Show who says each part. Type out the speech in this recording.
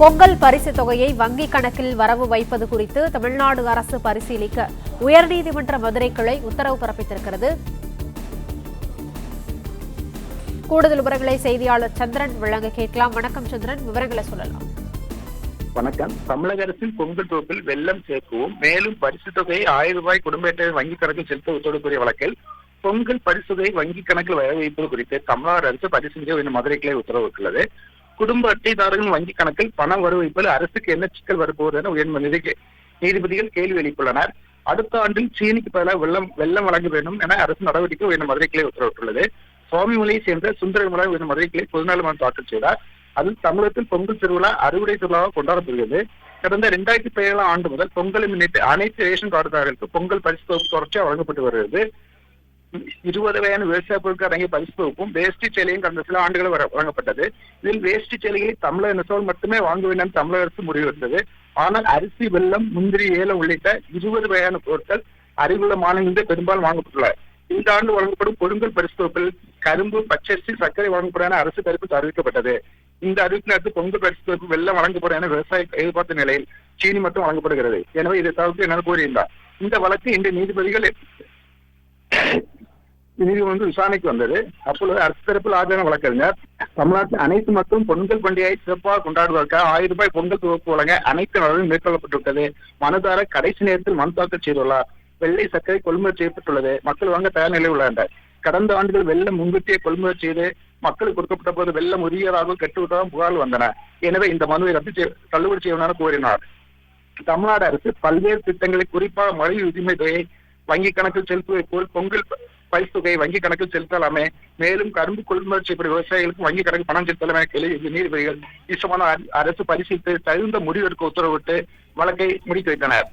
Speaker 1: பொங்கல் பரிசு தொகையை வங்கிக் கணக்கில் வரவு வைப்பது குறித்து தமிழ்நாடு அரசு பரிசீலிக்க உயர்நீதிமன்ற மதுரை கிளை உத்தரவு பிறப்பித்திருக்கிறது. கூடுதல் விவரங்களை செய்தியாளர் சந்திரன் வழங்க கேட்கலாம். வணக்கம் சந்திரன், விவரங்களை சொல்லலாம்.
Speaker 2: வணக்கம். தமிழக அரசின் பொங்கல் தொகுப்பில் வெள்ளம் சேர்க்கவும் மேலும் பரிசு தொகையை 1000 ரூபாய் குடும்ப அட்டை வங்கிக் கணக்கில் செலுத்த உத்தரவுக்குரிய வழக்கில் பொங்கல் பரிசு தொகையை வங்கிக் கணக்கில் வர வைப்பது குறித்து தமிழ்நாடு அரசு பரிசீலிக்க மதுரை கிளை உத்தரவிட்டுள்ளது. குடும்ப அட்டைதாரர்கள் வங்கிக் கணக்கில் பணம் வரவைப்பதில் அரசுக்கு என்ன சிக்கல் வரப்போவது என உயர்நீதிமன்ற நீதிபதிகள் கேள்வி எழுப்பியுள்ளனர். அடுத்த ஆண்டில் சீனிக்கு பதிலாக வெள்ளம் வழங்க வேண்டும் என அரசு நடவடிக்கை உயர்ந்த மதுரை கிளை உத்தரவிட்டுள்ளது. சுவாமிமலையை சேர்ந்த சுந்தரமலை உயர்ந்த மதுரை கிளை பொதுநல மனு தாக்கல் செய்தார். அதில் தமிழகத்தில் பொங்கல் திருவிழா அறுவடை திருவிழாவாக கொண்டாடப்படுகிறது. கடந்த 2017 ஆண்டு முதல் பொங்கலை முன்னிட்டு அனைத்து ரேஷன் கார்டுதாரர்களுக்கு பொங்கல் பரிசு தொகுப்பு தொடர்ச்சியாக வழங்கப்பட்டு வருகிறது. 20 வகையான விவசாய பொருட்கள் அடங்கிய பரிசு தொகுப்பும் வேஷ்டி சேலையும் கடந்த சில ஆண்டுகள் வழங்கப்பட்டது. இதில் வேஷ்டி சேலைகளை தமிழக நெசவாளர் மட்டுமே வாங்க வேண்டும் தமிழக அரசு முடிவெடுத்தது. ஆனால் அரிசி, வெல்லம், முந்திரி, ஏலம் உள்ளிட்ட 20 வகையான பொருட்கள் அருகிலுள்ள மாநிலங்களில் பெரும்பாலும் வாங்கப்பட்டுள்ளன. இந்த ஆண்டு வழங்கப்படும் பொங்கல் பரிசு தொகுப்பில் கரும்பு, பச்சரிசி, சர்க்கரை வழங்கப்படும் என அரசு தரப்பில் அறிவிக்கப்பட்டது. இந்த அறிவிப்பின் அடுத்து பொங்கல் பரிசு தொகுப்பு வெள்ளம் வழங்கப்படும் என விவசாய எதிர்பார்த்த நிலையில் சீனி மட்டும் வழங்கப்படுகிறது. எனவே இதை தவிர்த்து என கூறியிருந்தார். இந்த வழக்கு இன்று நீதிபதிகள் விசாரணைக்கு வந்தது. அப்பொழுது அரசு தரப்பில் ஆஜரான வழக்கறிஞர் தமிழ்நாட்டில் அனைத்து மக்களும் பொங்கல் பண்டிகையை சிறப்பாக கொண்டாடுவதற்காக 1000 ரூபாய் பொங்கல் தொகுப்பு வழங்க அனைத்து நடவடிக்கையும் மேற்கொள்ளப்பட்டுவிட்டது. மனுதாரர் கடைசி நேரத்தில் மனு தாக்கல் செய்துள்ளார். வெள்ளை சர்க்கரை கொள்முதல் செய்யப்பட்டுள்ளது. மக்கள் வாங்க தயார் நிலையில் உள்ளனர். கடந்த ஆண்டுகள் வெள்ளம் முன்கூட்டியே கொள்முதல் செய்து மக்களுக்கு கொடுக்கப்பட்ட போது வெள்ளம் உரியதாக கெட்டுவிட்டதாக புகார்கள் வந்தன. எனவே இந்த மனுவை தள்ளுபடி செய்யணும் கோரினார். தமிழ்நாடு அரசு பல்வேறு திட்டங்களை, குறிப்பாக மழை உரிமை தொகையை வங்கிக் கணக்கில் செலுத்துவதை போல் பொங்கல் பரிசு தொகையை வங்கிக் கணக்கில் செலுத்தலாமே, மேலும் கரும்பு கொள்முதல் செய்யப்படும் விவசாயிகளுக்கு வங்கிக் கணக்கு பணம் செலுத்தலாமே கேள்வி நீதிபதிகள் அரசு பரிசீலித்து தகுந்த முடிவெடுக்க உத்தரவிட்டு வழக்கை முடித்து வைத்தனர்.